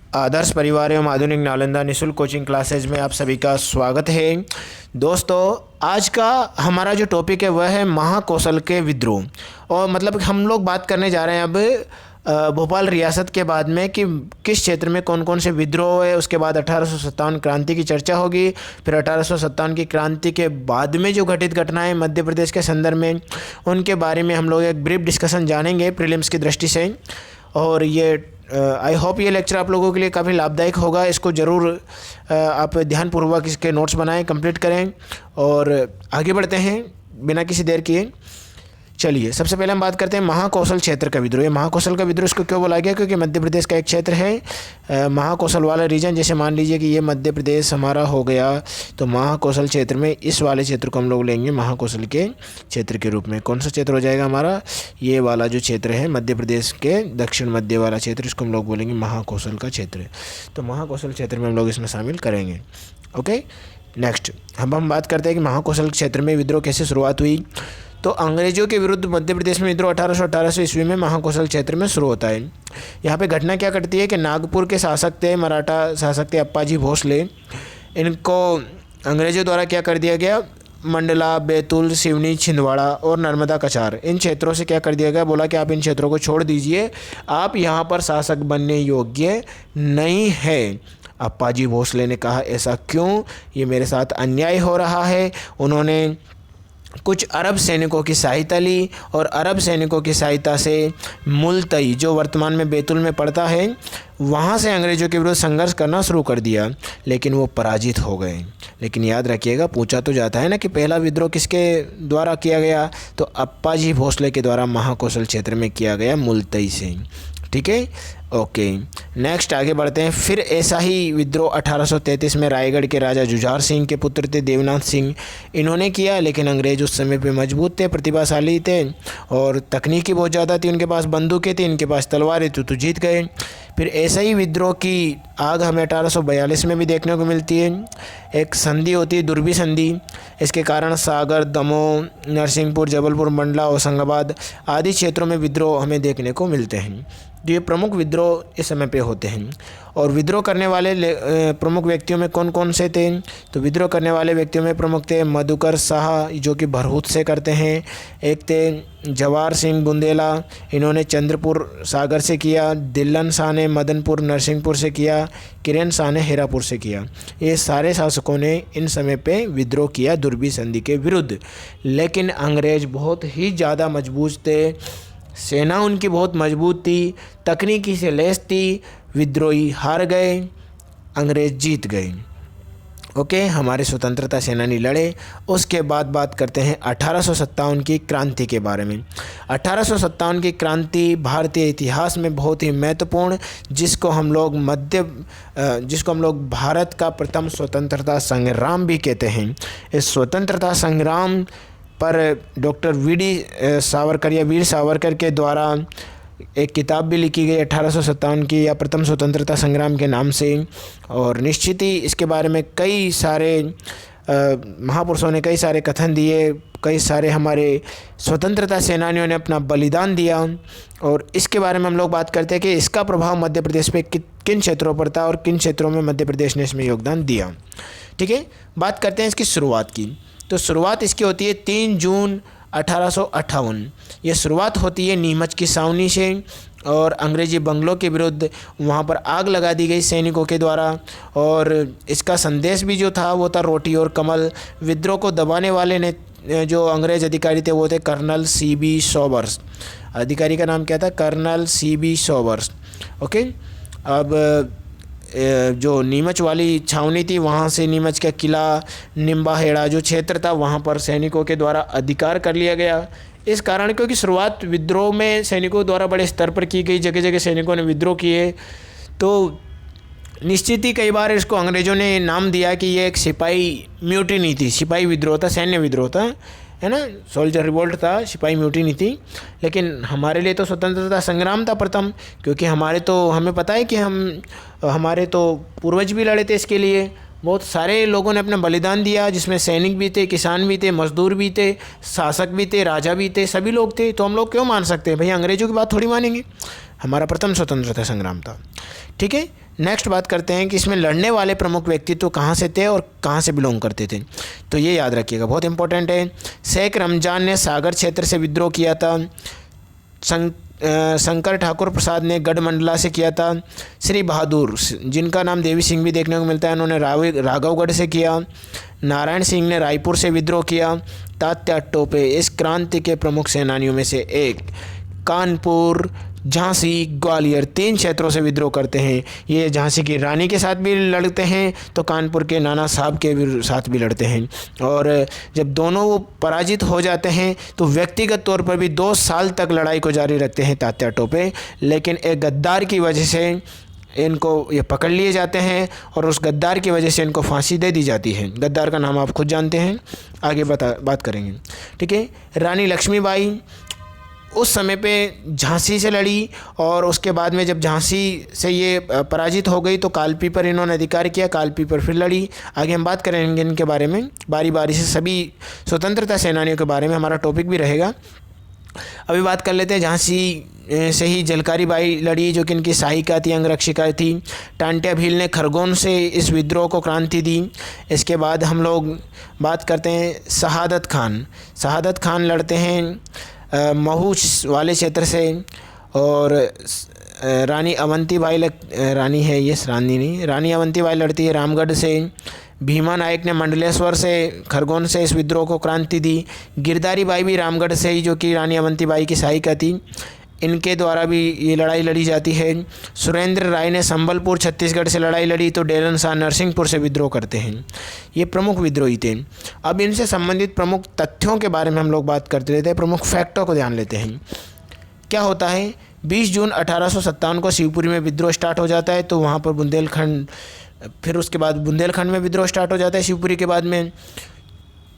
आदर्श परिवार एवं आधुनिक नालंदा निःशुल्क कोचिंग क्लासेज में आप सभी का स्वागत है। दोस्तों, आज का हमारा जो टॉपिक है वह है महाकौशल के विद्रोह। और मतलब हम लोग बात करने जा रहे हैं अब भोपाल रियासत के बाद में कि किस क्षेत्र में कौन कौन से विद्रोह है। उसके बाद 1857 क्रांति की चर्चा होगी। फिर 1857 की क्रांति के बाद में जो घटित घटनाएं मध्य प्रदेश के संदर्भ में, उनके बारे में हम लोग एक ब्रीफ डिस्कशन जानेंगे प्रीलिम्स की दृष्टि से। और ये आई होप ये लेक्चर आप लोगों के लिए काफ़ी लाभदायक होगा। इसको ज़रूर आप ध्यानपूर्वक इसके नोट्स बनाएं, कंप्लीट करें और आगे बढ़ते हैं बिना किसी देर किए। चलिए, सबसे पहले हम बात करते हैं महाकौशल क्षेत्र का विद्रोह। महाकौशल का विद्रोह इसको क्यों बोला गया? क्योंकि मध्य प्रदेश का एक क्षेत्र है महाकौशल वाला रीजन। जैसे मान लीजिए कि ये मध्य प्रदेश हमारा हो गया, तो महाकौशल क्षेत्र में इस वाले क्षेत्र को हम लोग लेंगे महाकौशल के क्षेत्र के रूप में। कौन सा क्षेत्र हो जाएगा हमारा? ये वाला जो क्षेत्र है मध्य प्रदेश के दक्षिण मध्य वाला क्षेत्र, इसको हम लोग बोलेंगे महाकौशल का क्षेत्र। तो महाकौशल क्षेत्र में हम लोग इसमें शामिल करेंगे। ओके, नेक्स्ट हम बात करते हैं कि महाकौशल क्षेत्र में विद्रोह कैसे शुरुआत हुई। तो अंग्रेजों के विरुद्ध मध्य प्रदेश में विद्रोह 1818 ईस्वी में महाकौशल क्षेत्र में शुरू होता है। यहाँ पे घटना क्या करती है कि नागपुर के शासक थे, मराठा शासक थे अप्पाजी भोसले। इनको अंग्रेजों द्वारा क्या कर दिया गया? मंडला, बैतूल, सिवनी, छिंदवाड़ा और नर्मदा कछार, इन क्षेत्रों से क्या कर दिया गया? बोला कि आप इन क्षेत्रों को छोड़ दीजिए, आप यहाँ पर शासक बनने योग्य नहीं है। अप्पाजी भोसले ने कहा, ऐसा क्यों? ये मेरे साथ अन्याय हो रहा है। उन्होंने कुछ अरब सैनिकों की सहायता ली और अरब सैनिकों की सहायता से मुल्तई, जो वर्तमान में बैतूल में पड़ता है, वहाँ से अंग्रेज़ों के विरुद्ध संघर्ष करना शुरू कर दिया, लेकिन वो पराजित हो गए। लेकिन याद रखिएगा, पूछा तो जाता है ना कि पहला विद्रोह किसके द्वारा किया गया? तो अप्पाजी भोसले के द्वारा महाकौशल क्षेत्र में किया गया, मुल्तई से। ठीक है, ओके। नेक्स्ट आगे बढ़ते हैं। फिर ऐसा ही विद्रोह 1833 में रायगढ़ के राजा जुझार सिंह के पुत्र थे देवनाथ सिंह, इन्होंने किया। लेकिन अंग्रेज उस समय पे मजबूत थे, प्रतिभाशाली थे और तकनीकी बहुत ज़्यादा थी, उनके पास बंदूकें थी, इनके पास तलवारें थी, तो जीत गए। फिर ऐसा ही विद्रोह की आग हमें 1842 में भी देखने को मिलती है। एक संधि होती है, दुर्बी संधि। इसके कारण सागर, दमोह, नरसिंहपुर, जबलपुर, मंडला, होशंगाबाद आदि क्षेत्रों में विद्रोह हमें देखने को मिलते हैं। जो ये प्रमुख विद्रोह इस समय पे होते हैं। और विद्रोह करने वाले प्रमुख व्यक्तियों में कौन कौन से थे? तो विद्रोह करने वाले व्यक्तियों में प्रमुख थे मधुकर शाह, जो कि भरहूत से करते हैं। एक थे जवाहर सिंह बुंदेला, इन्होंने चंद्रपुर सागर से किया। दिल्लन शाह ने मदनपुर नरसिंहपुर से किया। किरण शाह ने हेरापुर से किया। ये सारे शासकों ने इन समय पे विद्रोह किया दुर्बी संधि के विरुद्ध। लेकिन अंग्रेज बहुत ही ज़्यादा मजबूत थे, सेना उनकी बहुत मजबूत थी, तकनीकी से लैस थी। विद्रोही हार गए, अंग्रेज जीत गए। ओके, हमारे स्वतंत्रता सेनानी लड़े। उसके बाद बात करते हैं 1857 की क्रांति के बारे में। 1857 की क्रांति भारतीय इतिहास में बहुत ही महत्वपूर्ण, जिसको हम लोग भारत का प्रथम स्वतंत्रता संग्राम भी कहते हैं। इस स्वतंत्रता संग्राम पर डॉक्टर वी सावरकर या वीर सावरकर के द्वारा एक किताब भी लिखी गई 1857 की, या प्रथम स्वतंत्रता संग्राम के नाम से। और निश्चित ही इसके बारे में कई सारे महापुरुषों ने कई सारे कथन दिए, कई सारे हमारे स्वतंत्रता सेनानियों ने अपना बलिदान दिया। और इसके बारे में हम लोग बात करते हैं कि इसका प्रभाव मध्य प्रदेश पे किन क्षेत्रों पर था और किन क्षेत्रों में मध्य प्रदेश ने इसमें योगदान दिया। ठीक है, बात करते हैं इसकी शुरुआत की। तो शुरुआत इसकी होती है 3 जून 1858। ये शुरुआत होती है नीमच की छावनी से और अंग्रेजी बंगलों के विरुद्ध वहाँ पर आग लगा दी गई सैनिकों के द्वारा। और इसका संदेश भी जो था वो था रोटी और कमल। विद्रोह को दबाने वाले ने जो अंग्रेज अधिकारी थे वो थे कर्नल CB सॉबर्स। अधिकारी का नाम क्या था? Colonel CB Sobers. ओके, अब जो नीमच वाली छावनी थी, वहाँ से नीमच का किला, निम्बाहेड़ा जो क्षेत्र था, वहाँ पर सैनिकों के द्वारा अधिकार कर लिया गया। इस कारण क्योंकि शुरुआत विद्रोह में सैनिकों द्वारा बड़े स्तर पर की गई, जगह जगह सैनिकों ने विद्रोह किए, तो निश्चित ही कई बार इसको अंग्रेज़ों ने नाम दिया कि ये एक सिपाही म्यूटिनी थी, सिपाही विद्रोह था, सैन्य विद्रोह था, है ना, सोल्जर रिवोल्ट था, सिपाही म्यूटिनी थी। लेकिन हमारे लिए तो स्वतंत्रता संग्राम था प्रथम, क्योंकि हमें पता है कि हमारे तो पूर्वज भी लड़े थे इसके लिए। बहुत सारे लोगों ने अपना बलिदान दिया, जिसमें सैनिक भी थे, किसान भी थे, मजदूर भी थे, शासक भी थे, राजा भी थे, सभी लोग थे। तो हम लोग क्यों मान सकते हैं? भैया अंग्रेजों की बात थोड़ी मानेंगे। हमारा प्रथम स्वतंत्रता संग्राम था। ठीक है, नेक्स्ट बात करते हैं कि इसमें लड़ने वाले प्रमुख व्यक्तित्व कहाँ से थे और कहाँ से बिलोंग करते थे, तो ये याद रखिएगा, बहुत इंपॉर्टेंट है। शेख रमजान ने सागर क्षेत्र से विद्रोह किया था। शंकर ठाकुर प्रसाद ने गढ़मंडला से किया था। श्री बहादुर, जिनका नाम देवी सिंह भी देखने को मिलता है, उन्होंने राघवगढ़ से किया। नारायण सिंह ने रायपुर से विद्रोह किया। तात्या टोपे इस क्रांति के प्रमुख सेनानियों में से एक। कानपुर, झांसी, ग्वालियर 3 क्षेत्रों से विद्रोह करते हैं। ये झांसी की रानी के साथ भी लड़ते हैं तो कानपुर के नाना साहब के भी साथ भी लड़ते हैं। और जब दोनों वो पराजित हो जाते हैं तो व्यक्तिगत तौर पर भी 2 साल तक लड़ाई को जारी रखते हैं तात्या टोपे, लेकिन एक गद्दार की वजह से इनको ये पकड़ लिए जाते हैं और उस गद्दार की वजह से इनको फांसी दे दी जाती है। गद्दार का नाम आप खुद जानते हैं, आगे बात करेंगे। ठीक है, रानी लक्ष्मीबाई उस समय पे झांसी से लड़ी और उसके बाद में जब झांसी से ये पराजित हो गई तो कालपी पर इन्होंने अधिकार किया, कालपी पर फिर लड़ी। आगे हम बात करेंगे इनके बारे में बारी बारी से, सभी स्वतंत्रता सेनानियों के बारे में हमारा टॉपिक भी रहेगा। अभी बात कर लेते हैं, झांसी से ही झलकारी बाई लड़ी जो कि इनकी सहायिका थी, अंगरक्षिका थी। टांट्या भील ने खरगोन से इस विद्रोह को क्रांति दी। इसके बाद हम लोग बात करते हैं शहादत खान। शहादत खान लड़ते हैं महू वाले क्षेत्र से। और रानी अवंतीबाई रानी है ये, रानी नहीं, रानी अवंतीबाई लड़ती है रामगढ़ से। भीमा नायक ने मंडलेश्वर से, खरगोन से इस विद्रोह को क्रांति दी। गिरधारी बाई भी रामगढ़ से ही, जो कि रानी अवंतीबाई की सहायिका थी, इनके द्वारा भी ये लड़ाई लड़ी जाती है। सुरेंद्र राय ने संबलपुर छत्तीसगढ़ से लड़ाई लड़ी तो डेलन शाह नरसिंहपुर से विद्रोह करते हैं। ये प्रमुख विद्रोही थे। अब इनसे संबंधित प्रमुख तथ्यों के बारे में हम लोग बात करते रहते हैं, प्रमुख फैक्टों को ध्यान लेते हैं। क्या होता है, 20 जून 1857 को शिवपुरी में विद्रोह स्टार्ट हो जाता है, तो वहाँ पर बुंदेलखंड, फिर उसके बाद बुंदेलखंड में विद्रोह स्टार्ट हो जाता है शिवपुरी के बाद में,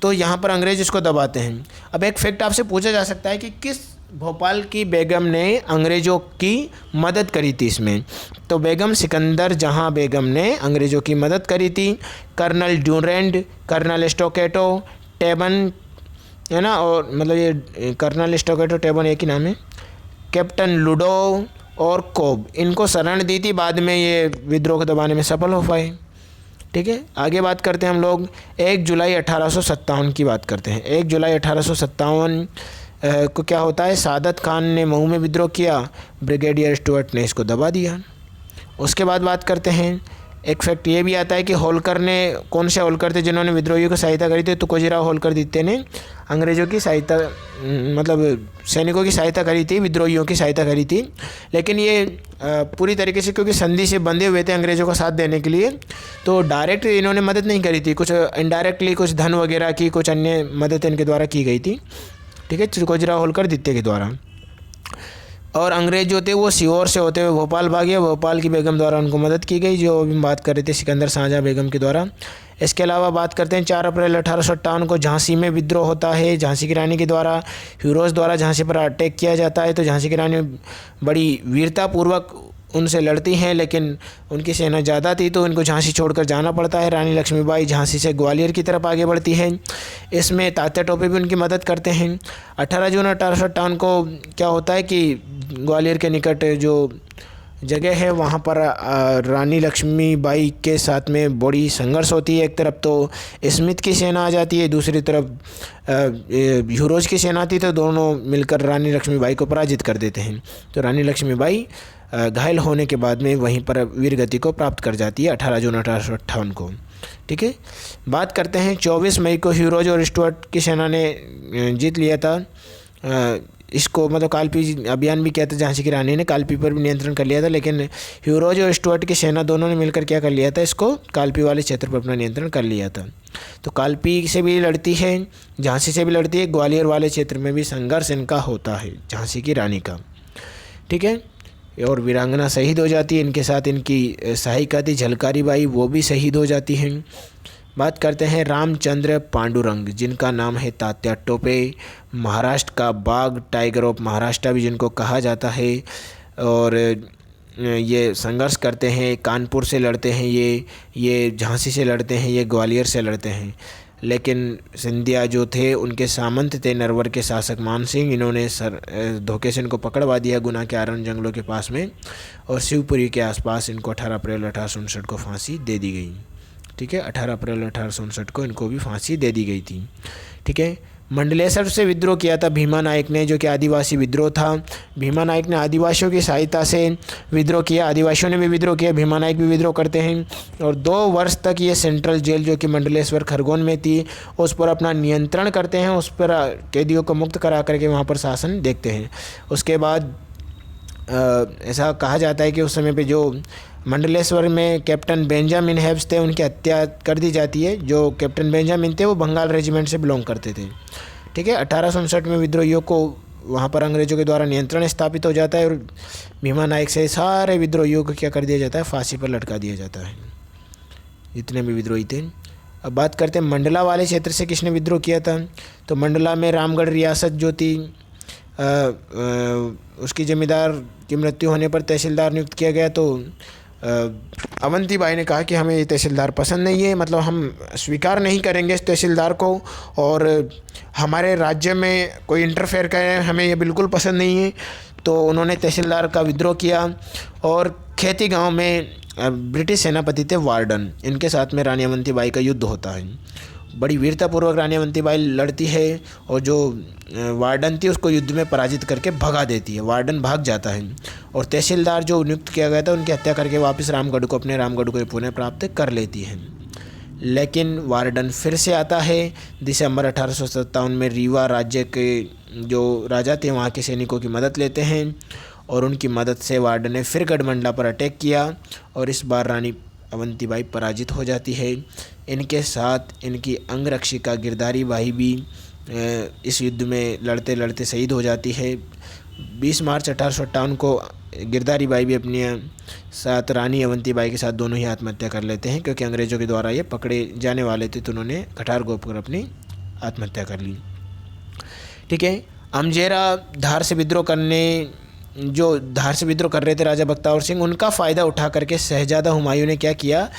तो यहाँ पर अंग्रेज इसको दबाते हैं। अब एक फैक्ट आपसे पूछा जा सकता है कि किस भोपाल की बेगम ने अंग्रेज़ों की मदद करी थी इसमें, तो बेगम सिकंदर जहां बेगम ने अंग्रेज़ों की मदद करी थी। कर्नल ड्यूरेंड, कर्नल स्टोकेटो, टेबन, है ना, और मतलब ये कर्नल स्टोकेटो टेबन एक ही नाम है, कैप्टन लूडो और कोब, इनको शरण दी थी। बाद में ये विद्रोह को दबाने में सफल हो पाए। ठीक है, आगे बात करते हैं हम लोग 1 जुलाई 1857 की बात करते हैं। 1 जुलाई 1857 को क्या होता है, सादत खान ने महू में विद्रोह किया, ब्रिगेडियर स्टुअर्ट ने इसको दबा दिया। उसके बाद बात करते हैं, एक फैक्ट ये भी आता है कि होलकर ने, कौन से होलकर थे जिन्होंने विद्रोहियों की सहायता करी थी, तो कोजीराव होलकर द्वितीय ने अंग्रेज़ों की सहायता, मतलब सैनिकों की सहायता करी थी, विद्रोहियों की सहायता करी थी। लेकिन ये पूरी तरीके से, क्योंकि संधि से बंधे हुए थे अंग्रेज़ों का साथ देने के लिए, तो डायरेक्ट इन्होंने मदद नहीं करी थी, कुछ इनडायरेक्टली कुछ धन वगैरह की कुछ अन्य मदद इनके द्वारा की गई थी। ठीक है, कोजीराव होलकर द्वितीय के द्वारा। और अंग्रेज जो थे वो सीहोर से होते हुए भोपाल भागे, भोपाल की बेगम द्वारा उनको मदद की गई, जो अभी बात कर रहे थे सिकंदर शाहजहाँ बेगम के द्वारा। इसके अलावा बात करते हैं 4 अप्रैल 1858 को झांसी में विद्रोह होता है, झांसी की रानी के द्वारा, हीरोज़ द्वारा झांसी पर अटैक किया जाता है। तो झांसी की रानी बड़ी वीरतापूर्वक उनसे लड़ती हैं, लेकिन उनकी सेना ज़्यादा थी तो उनको झांसी छोड़कर जाना पड़ता है। रानी लक्ष्मीबाई झांसी से ग्वालियर की तरफ आगे बढ़ती है, इसमें तात्या टोपे भी उनकी मदद करते हैं। 18 जून 1858 को क्या होता है कि ग्वालियर के निकट जो जगह है वहाँ पर रानी लक्ष्मीबाई के साथ में बड़ी संघर्ष होती है। एक तरफ तो स्मिथ की सेना आ जाती है, दूसरी तरफ यूरोज की सेना थी, तो दोनों मिलकर रानी लक्ष्मीबाई को पराजित कर देते हैं। तो रानी लक्ष्मीबाई घायल होने के बाद में वहीं पर वीरगति को प्राप्त कर जाती है 18 जून 1858 को। ठीक है, बात करते हैं 24 मई को हीरोज और स्टुअर्ट की सेना ने जीत लिया था इसको, मतलब कालपी अभियान भी किया था, झांसी की रानी ने कालपी पर भी नियंत्रण कर लिया था। लेकिन हीरोज और स्टुअर्ट की सेना दोनों ने मिलकर क्या कर लिया था, इसको कालपी वाले क्षेत्र पर अपना नियंत्रण कर लिया था। तो कालपी से भी लड़ती है, झांसी से भी लड़ती है, ग्वालियर वाले क्षेत्र में भी संघर्ष इनका होता है झांसी की रानी का। ठीक है, और वीरांगना शहीद हो जाती है, इनके साथ इनकी सहायिका थी झलकारी बाई, वो भी शहीद हो जाती हैं। बात करते हैं रामचंद्र पांडुरंग, जिनका नाम है तात्या टोपे, महाराष्ट्र का बाघ, टाइगर ऑफ महाराष्ट्र भी जिनको कहा जाता है। और ये संघर्ष करते हैं, कानपुर से लड़ते हैं, ये झांसी से लड़ते हैं, ये ग्वालियर से लड़ते हैं। लेकिन सिंधिया जो थे उनके सामंत थे नरवर के शासक मान सिंह, इन्होंने धोखे से इनको पकड़वा दिया गुना के आरण जंगलों के पास में, और शिवपुरी के आसपास इनको 18 अप्रैल 1859 को फांसी दे दी गई। ठीक है, 18 अप्रैल 1859 को इनको भी फांसी दे दी गई थी। ठीक है, मंडलेश्वर से विद्रोह किया था भीमा नायक ने, जो कि आदिवासी विद्रोह था। भीमा नायक ने आदिवासियों की सहायता से विद्रोह किया, आदिवासियों ने भी विद्रोह किया, भीमा नायक भी विद्रोह करते हैं। और 2 वर्ष तक ये सेंट्रल जेल जो कि मंडलेश्वर खरगोन में थी उस पर अपना नियंत्रण करते हैं, उस पर कैदियों को मुक्त करा करके वहाँ पर शासन देखते हैं। उसके बाद ऐसा कहा जाता है कि उस समय पे जो मंडलेश्वर में कैप्टन बेंजामिन हेब्स थे उनकी हत्या कर दी जाती है। जो कैप्टन बेंजामिन थे वो बंगाल रेजिमेंट से बिलोंग करते थे। ठीक है, 1859 में विद्रोहियों को वहाँ पर अंग्रेजों के द्वारा नियंत्रण स्थापित हो जाता है और भीमा नायक से सारे विद्रोहियों को क्या कर दिया जाता है, फांसी पर लटका दिया जाता है, जितने भी विद्रोही थे। अब बात करते हैं मंडला वाले क्षेत्र से किसने विद्रोह किया था। तो मंडला में रामगढ़ रियासत जो थी उसकी जमींदार की मृत्यु होने पर तहसीलदार नियुक्त किया गया। तो अवंती बाई ने कहा कि हमें ये तहसीलदार पसंद नहीं है, मतलब हम स्वीकार नहीं करेंगे इस तहसीलदार को, और हमारे राज्य में कोई इंटरफेयर करे हमें ये बिल्कुल पसंद नहीं है। तो उन्होंने तहसीलदार का विद्रोह किया और खेती गांव में ब्रिटिश सेनापति थे वार्डन, इनके साथ में रानी अवंती बाई का युद्ध होता है। बड़ी वीरतापूर्वक रानी अवंती बाई लड़ती है और जो वार्डन थी उसको युद्ध में पराजित करके भगा देती है, वार्डन भाग जाता है और तहसीलदार जो नियुक्त किया गया था उनकी हत्या करके वापस रामगढ़ को अपने रामगढ़ को पुनः प्राप्त कर लेती है। लेकिन वार्डन फिर से आता है। दिसंबर 1857 में रीवा राज्य के जो राजा थे वहाँ के सैनिकों की मदद लेते हैं और उनकी मदद से वार्डन ने फिर गढ़मंडला पर अटैक किया और इस बार रानी अवंती बाई पराजित हो जाती है। इनके साथ इनकी अंगरक्षिका गिरधारी बाई भी इस युद्ध में लड़ते लड़ते शहीद हो जाती है। 20 मार्च 1858 को गिरधारी बाई भी अपने साथ रानी अवंती बाई के साथ दोनों ही आत्महत्या कर लेते हैं, क्योंकि अंग्रेज़ों के द्वारा ये पकड़े जाने वाले थे तो उन्होंने कठार गोप कर अपनी आत्महत्या कर ली। ठीक है, अमजेरा धार से विद्रोह कर रहे थे राजा बख्तावर सिंह, उनका फ़ायदा उठा करके शहजादा हुमायूं ने क्या किया,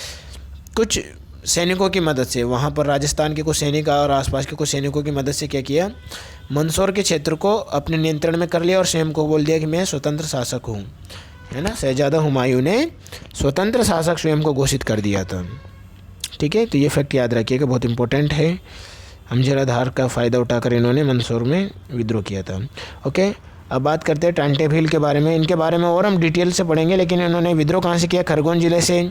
कुछ सैनिकों की मदद से, वहाँ पर राजस्थान के कुछ सैनिक और आसपास के कुछ सैनिकों की मदद से क्या किया, मंदसौर के क्षेत्र को अपने नियंत्रण में कर लिया और स्वयं को बोल दिया कि मैं स्वतंत्र शासक हूँ, है ना। शहजादा हुमायूं ने स्वतंत्र शासक स्वयं को घोषित कर दिया था। ठीक है, तो ये फैक्ट याद रखिएगा, बहुत इंपॉर्टेंट है। अमजेरा धार का फ़ायदा उठाकर इन्होंने मंदसौर में विद्रोह किया था। ओके, अब बात करते हैं टांटे भील के बारे में। इनके बारे में और हम डिटेल से पढ़ेंगे, लेकिन इन्होंने विद्रोह कहाँ से किया, खरगोन ज़िले से।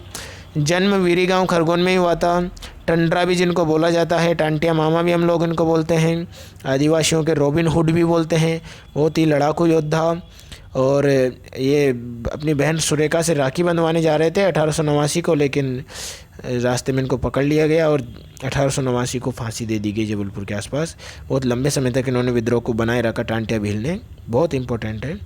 जन्म वीरी गांव खरगोन में ही हुआ था। टंडरा भी जिनको बोला जाता है, टांटिया मामा भी हम लोग इनको बोलते हैं, आदिवासियों के रॉबिन हुड भी बोलते हैं। बहुत ही लड़ाकू योद्धा, और ये अपनी बहन सुरेखा से राखी बंधवाने जा रहे थे 1889 को, लेकिन रास्ते में इनको पकड़ लिया गया और 1889 को फांसी दे दी गई जबलपुर के आसपास। बहुत लंबे समय तक इन्होंने विद्रोह को बनाए रखा टांटिया भील ने, बहुत इंपॉर्टेंट है।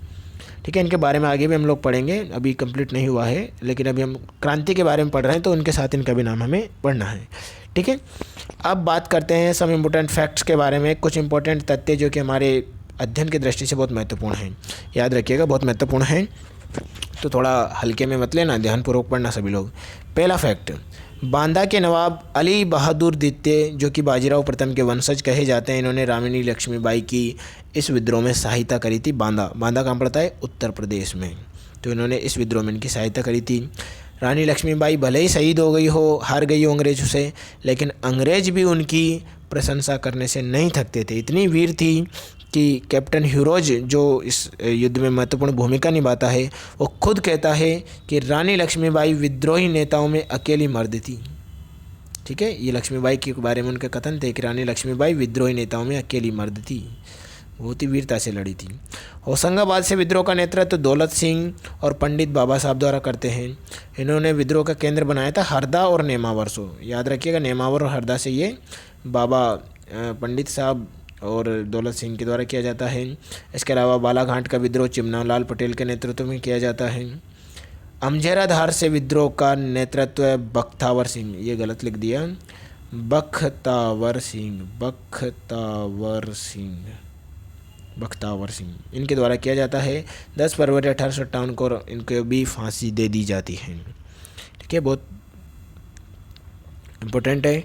ठीक है, इनके बारे में आगे भी हम लोग पढ़ेंगे, अभी कंप्लीट नहीं हुआ है, लेकिन अभी हम क्रांति के बारे में पढ़ रहे हैं तो उनके साथ इनका भी नाम हमें पढ़ना है। ठीक है, अब बात करते हैं सम इम्पोर्टेंट फैक्ट्स के बारे में, कुछ इंपॉर्टेंट तथ्य जो कि हमारे अध्ययन की दृष्टि से बहुत महत्वपूर्ण हैं, याद रखिएगा, बहुत महत्वपूर्ण है, तो थोड़ा हल्के में मत लेना, ध्यानपूर्वक पढ़ना सभी लोग। पहला फैक्ट, बांदा के नवाब अली बहादुर द्वितीय जो कि बाजीराव प्रथम के वंशज कहे जाते हैं, इन्होंने रानी लक्ष्मीबाई की इस विद्रोह में सहायता करी थी। बांदा कहाँ पड़ता है, उत्तर प्रदेश में, तो इन्होंने इस विद्रोह में इनकी सहायता करी थी। रानी लक्ष्मीबाई भले ही शहीद हो गई हो, हार गई हो अंग्रेज़ों से, लेकिन अंग्रेज भी उनकी प्रशंसा करने से नहीं थकते थे। इतनी वीर थी कि कैप्टन ह्यूरोज जो इस युद्ध में महत्वपूर्ण भूमिका निभाता है, वो खुद कहता है कि रानी लक्ष्मीबाई विद्रोही नेताओं में अकेली मर्द थी। ठीक है, ये लक्ष्मीबाई के बारे में उनके कथन थे कि रानी लक्ष्मीबाई विद्रोही नेताओं में अकेली मर्द थी, बहुत ही वीरता से लड़ी थी। होशंगाबाद से विद्रोह का नेतृत्व दौलत सिंह और पंडित बाबा साहब द्वारा करते हैं। इन्होंने विद्रोह का केंद्र बनाया था हरदा और नेमावर से, याद रखिएगा, नेमावर और हरदा से ये बाबा पंडित साहब और दौलत सिंह के द्वारा किया जाता है। इसके अलावा बालाघाट का विद्रोह चिमनालाल पटेल के नेतृत्व में किया जाता है। अमजेरा धार से विद्रोह का नेतृत्व बख्तावर सिंह, ये गलत लिख दिया, बख्तावर सिंह इनके द्वारा किया जाता है। 10 फरवरी 1858 को इनको भी फांसी दे दी जाती है। ठीक है, बहुत इम्पोर्टेंट है।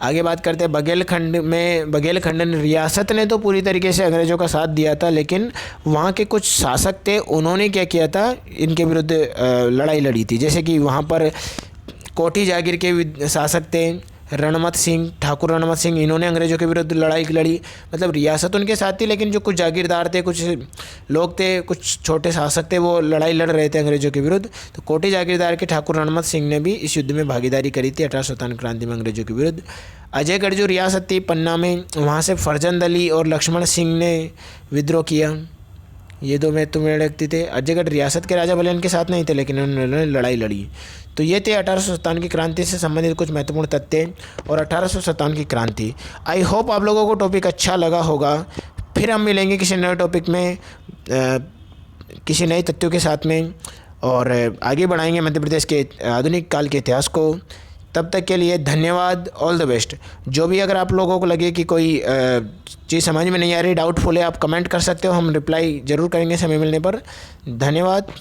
आगे बात करते हैं बघेलखंड रियासत ने तो पूरी तरीके से अंग्रेज़ों का साथ दिया था, लेकिन वहाँ के कुछ शासक थे, उन्होंने क्या किया था, इनके विरुद्ध लड़ाई लड़ी थी। जैसे कि वहाँ पर कोठी जागीर के शासक थे रणमत सिंह, ठाकुर रणमत सिंह, इन्होंने अंग्रेज़ों के विरुद्ध लड़ाई लड़ी। मतलब रियासत उनके साथ थी, लेकिन जो कुछ जागीरदार थे, कुछ लोग थे, कुछ छोटे शासक थे, वो लड़ाई लड़ रहे थे अंग्रेज़ों के विरुद्ध। तो कोठी जागीरदार के ठाकुर रणमत सिंह ने भी इस युद्ध में भागीदारी करी थी 1857 क्रांति में अंग्रेज़ों के विरुद्ध। अजयगढ़ जो रियासत थी पन्ना में, वहाँ से फरजंद अली और लक्ष्मण सिंह ने विद्रोह किया। ये दो महत्वपूर्ण व्यक्ति थे। अजयगढ़ रियासत के राजा भले इनके साथ नहीं थे, लेकिन उन्होंने लड़ाई लड़ी। तो ये थे 1857 की क्रांति से संबंधित कुछ महत्वपूर्ण तथ्य और 1857 की क्रांति। आई होप आप लोगों को टॉपिक अच्छा लगा होगा। फिर हम मिलेंगे किसी नए टॉपिक में, किसी नए तथ्यों के साथ में, और आगे बढ़ाएंगे मध्य प्रदेश के आधुनिक काल के इतिहास को। तब तक के लिए धन्यवाद, ऑल द बेस्ट। जो भी अगर आप लोगों को लगे कि कोई चीज़ समझ में नहीं आ रही, डाउटफुल है, आप कमेंट कर सकते हो, हम रिप्लाई ज़रूर करेंगे समय मिलने पर। धन्यवाद।